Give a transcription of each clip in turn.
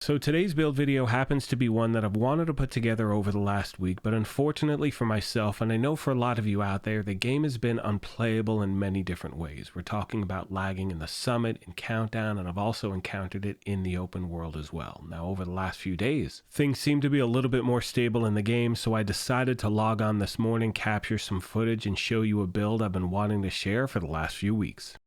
So today's build video happens to be one that I've wanted to put together over the last week, but unfortunately for myself, and I know for a lot of you out there, the game has been unplayable in many different ways. We're talking about lagging in the summit, in countdown, and I've also encountered it in the open world as well. Now over the last few days, things seem to be a little bit more stable in the game, so I decided to log on this morning, capture some footage, and show you a build I've been wanting to share for the last few weeks.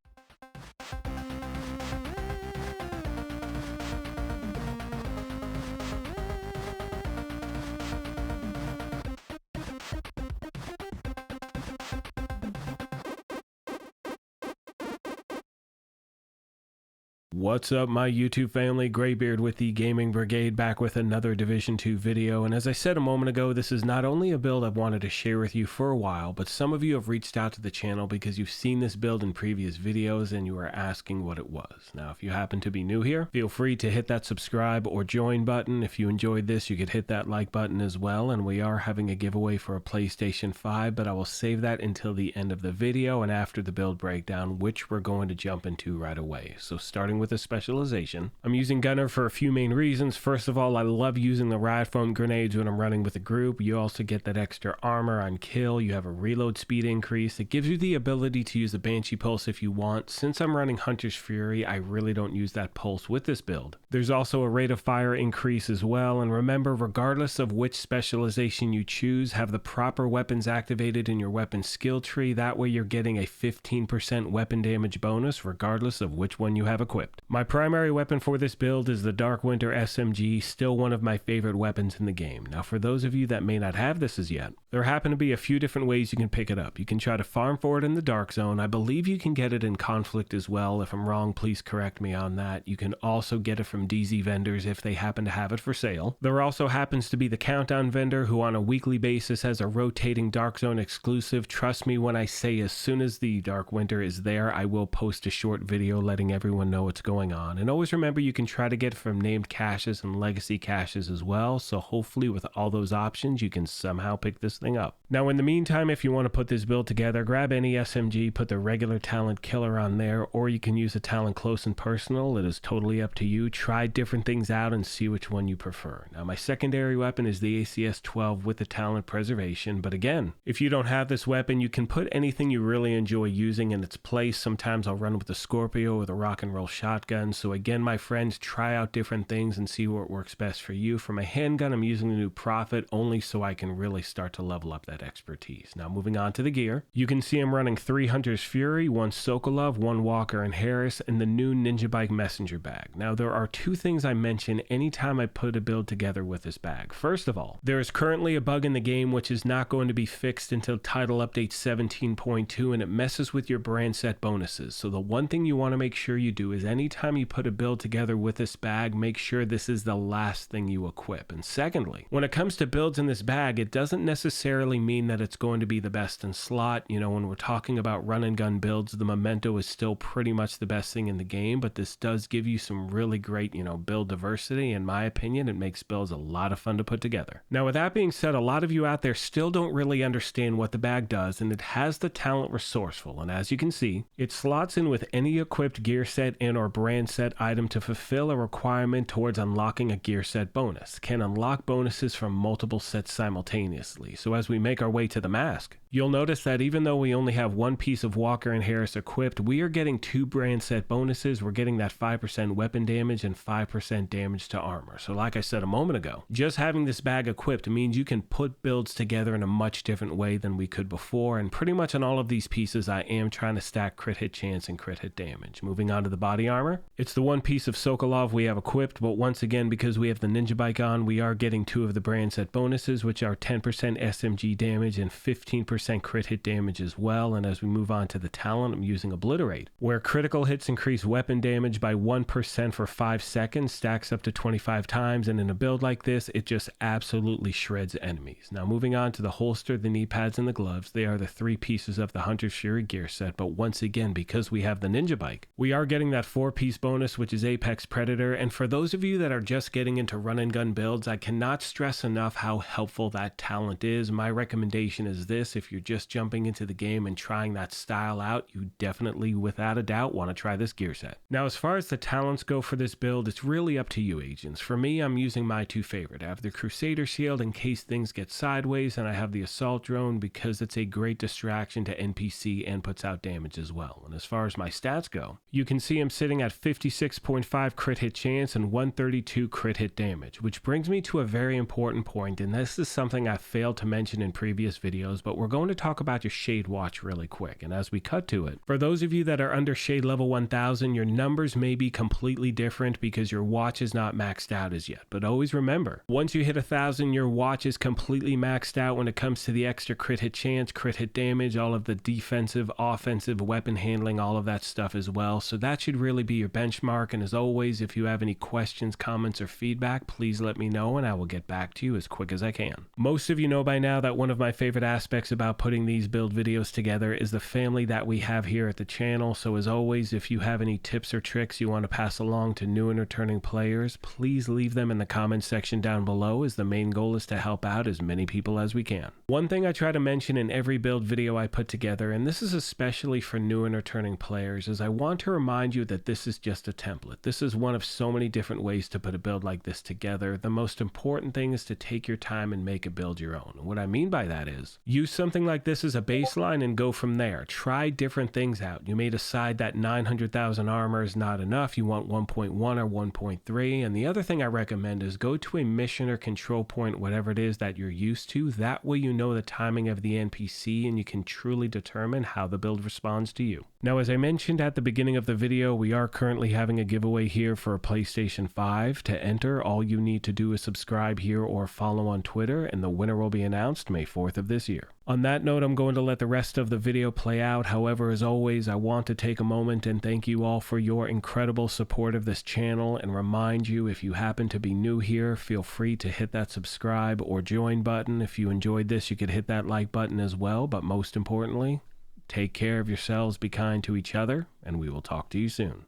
What's up, my YouTube family? Graybeard with the Gaming Brigade, back with another Division 2 video. And as I said a moment ago, this is not only a build I've wanted to share with you for a while, but some of you have reached out to the channel because you've seen this build in previous videos and you are asking what it was. Now, if you happen to be new here, feel free to hit that subscribe or join button. If you enjoyed this, you could hit that like button as well. And we are having a giveaway for a PlayStation 5, but I will save that until the end of the video and after the build breakdown, which we're going to jump into right away. So starting with a specialization. I'm using Gunner for a few main reasons. First of all, I love using the rad foam grenades when I'm running with a group. You also get that extra armor on kill. You have a reload speed increase. It gives you the ability to use the Banshee Pulse if you want. Since I'm running Hunter's Fury, I really don't use that pulse with this build. There's also a rate of fire increase as well. And remember, regardless of which specialization you choose, have the proper weapons activated in your weapon skill tree. That way you're getting a 15% weapon damage bonus regardless of which one you have equipped. My primary weapon for this build is the Dark Winter SMG, still one of my favorite weapons in the game. Now for those of you that may not have this as yet, there happen to be a few different ways you can pick it up. You can try to farm for it in the Dark Zone. I believe you can get it in Conflict as well. If I'm wrong, please correct me on that. You can also get it from DZ vendors if they happen to have it for sale. There also happens to be the Countdown vendor who on a weekly basis has a rotating Dark Zone exclusive. Trust me when I say as soon as the Dark Winter is there, I will post a short video letting everyone know what's going on. And always remember you can try to get it from named caches and legacy caches as well, so hopefully with all those options you can somehow pick this thing up. Now in the meantime, if you want to put this build together, grab any SMG, put the regular talent killer on there, or you can use a talent close and personal. It is totally up to you. Try different things out and see which one you prefer. Now my secondary weapon is the ACS-12 with the talent preservation, but again, if you don't have this weapon, you can put anything you really enjoy using in its place. Sometimes I'll run with the Scorpio or the rock and roll shotgun. So again, my friends, try out different things and see what works best for you. For my handgun, I'm using the new Prophet only so I can really start to level up that expertise. Now moving on to the gear, you can see I'm running 3 Hunter's Fury, 1 Sokolov, 1 Walker and Harris, and the new NINJABIKE messenger bag. Now there are two things I mention anytime I put a build together with this bag. First of all, there is currently a bug in the game which is not going to be fixed until title update 17.2, and it messes with your brand set bonuses. So the one thing you want to make sure you do is anytime you put a build together with this bag, make sure this is the last thing you equip. And secondly, when it comes to builds in this bag, it doesn't necessarily mean that it's going to be the best in slot. You know, when we're talking about run and gun builds, the Memento is still pretty much the best thing in the game, but this does give you some really great, build diversity. In my opinion, it makes builds a lot of fun to put together. Now with that being said, a lot of you out there still don't really understand what the bag does, and it has the talent Resourceful, and as you can see, it slots in with any equipped gear set and or brand set item to fulfill a requirement towards unlocking a gear set bonus. Can unlock bonuses from multiple sets simultaneously. So as we make our way to the mask, you'll notice that even though we only have one piece of Walker and Harris equipped, we are getting 2 brand set bonuses. We're getting that 5% weapon damage and 5% damage to armor. So like I said a moment ago, just having this bag equipped means you can put builds together in a much different way than we could before, and pretty much on all of these pieces I am trying to stack crit hit chance and crit hit damage. Moving on to the body armor, it's the one piece of Sokolov we have equipped, but once again, because we have the NINJABIKE on, we are getting 2 of the brand set bonuses, which are 10% SMG damage and 15% crit hit damage as well. And as we move on to the talent, I'm using Obliterate, where critical hits increase weapon damage by 1% for 5 seconds, stacks up to 25 times, and in a build like this, it just absolutely shreds enemies. Now moving on to the holster, the knee pads, and the gloves, they are the 3 pieces of the Hunter's Fury gear set, but once again, because we have the NINJABIKE, we are getting that 4-piece bonus, which is Apex Predator. And for those of you that are just getting into run and gun builds, I cannot stress enough how helpful that talent is. My recommendation is this: if if you're just jumping into the game and trying that style out, you definitely, without a doubt, want to try this gear set. Now, as far as the talents go for this build, it's really up to you, agents. For me, I'm using my two favorite. I have the Crusader Shield in case things get sideways, and I have the Assault Drone because it's a great distraction to NPC and puts out damage as well. And as far as my stats go, you can see I'm sitting at 56.5 crit hit chance and 132 crit hit damage, which brings me to a very important point, and this is something I failed to mention in previous videos, but we're going to talk about your Shade Watch really quick. And as we cut to it, for those of you that are under Shade level 1000, your numbers may be completely different because your watch is not maxed out as yet. But always remember, once you hit 1000, your watch is completely maxed out when it comes to the extra crit hit chance, crit hit damage, all of the defensive, offensive, weapon handling, all of that stuff as well. So that should really be your benchmark. And as always, if you have any questions, comments, or feedback, please let me know and I will get back to you as quick as I can. Most of you know by now that one of my favorite aspects about putting these build videos together is the family that we have here at the channel. So as always, if you have any tips or tricks you want to pass along to new and returning players, please leave them in the comment section down below, as the main goal is to help out as many people as we can. One thing I try to mention in every build video I put together, and this is especially for new and returning players, is I want to remind you that this is just a template. This is one of so many different ways to put a build like this together. The most important thing is to take your time and make a build your own. What I mean by that is, use something like this as a baseline and go from there. Try different things out. You may decide that 900,000 armor is not enough. You want 1.1 or 1.3. And the other thing I recommend is go to a mission or control point, whatever it is that you're used to. That way you know the timing of the NPC and you can truly determine how the build responds to you. Now, as I mentioned at the beginning of the video, we are currently having a giveaway here for a PlayStation 5. To enter, all you need to do is subscribe here or follow on Twitter, and the winner will be announced May 4th of this year. On that note, I'm going to let the rest of the video play out. However, as always, I want to take a moment and thank you all for your incredible support of this channel, and remind you, if you happen to be new here, feel free to hit that subscribe or join button. If you enjoyed this, you could hit that like button as well, but most importantly, take care of yourselves, be kind to each other, and we will talk to you soon.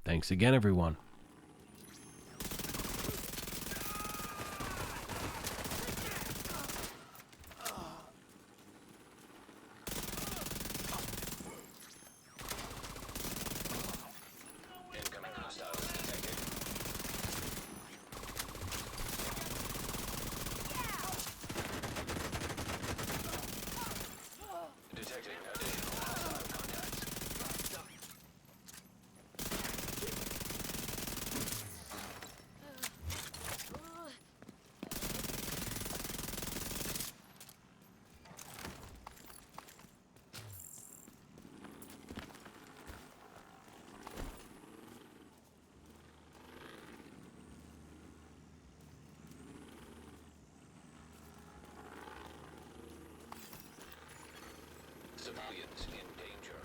Thanks again, everyone. Civilians in danger.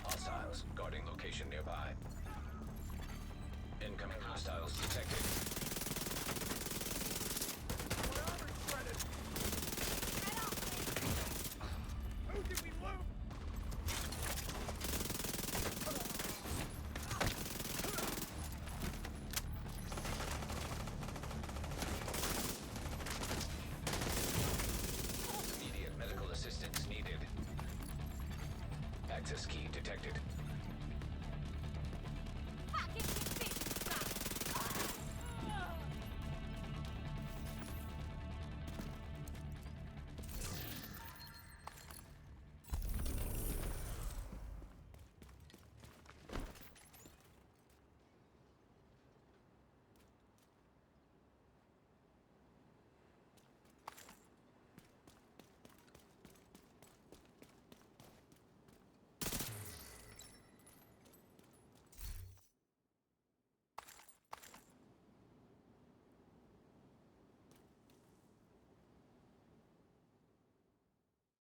Hostiles guarding location nearby. Incoming hostiles detected. Access key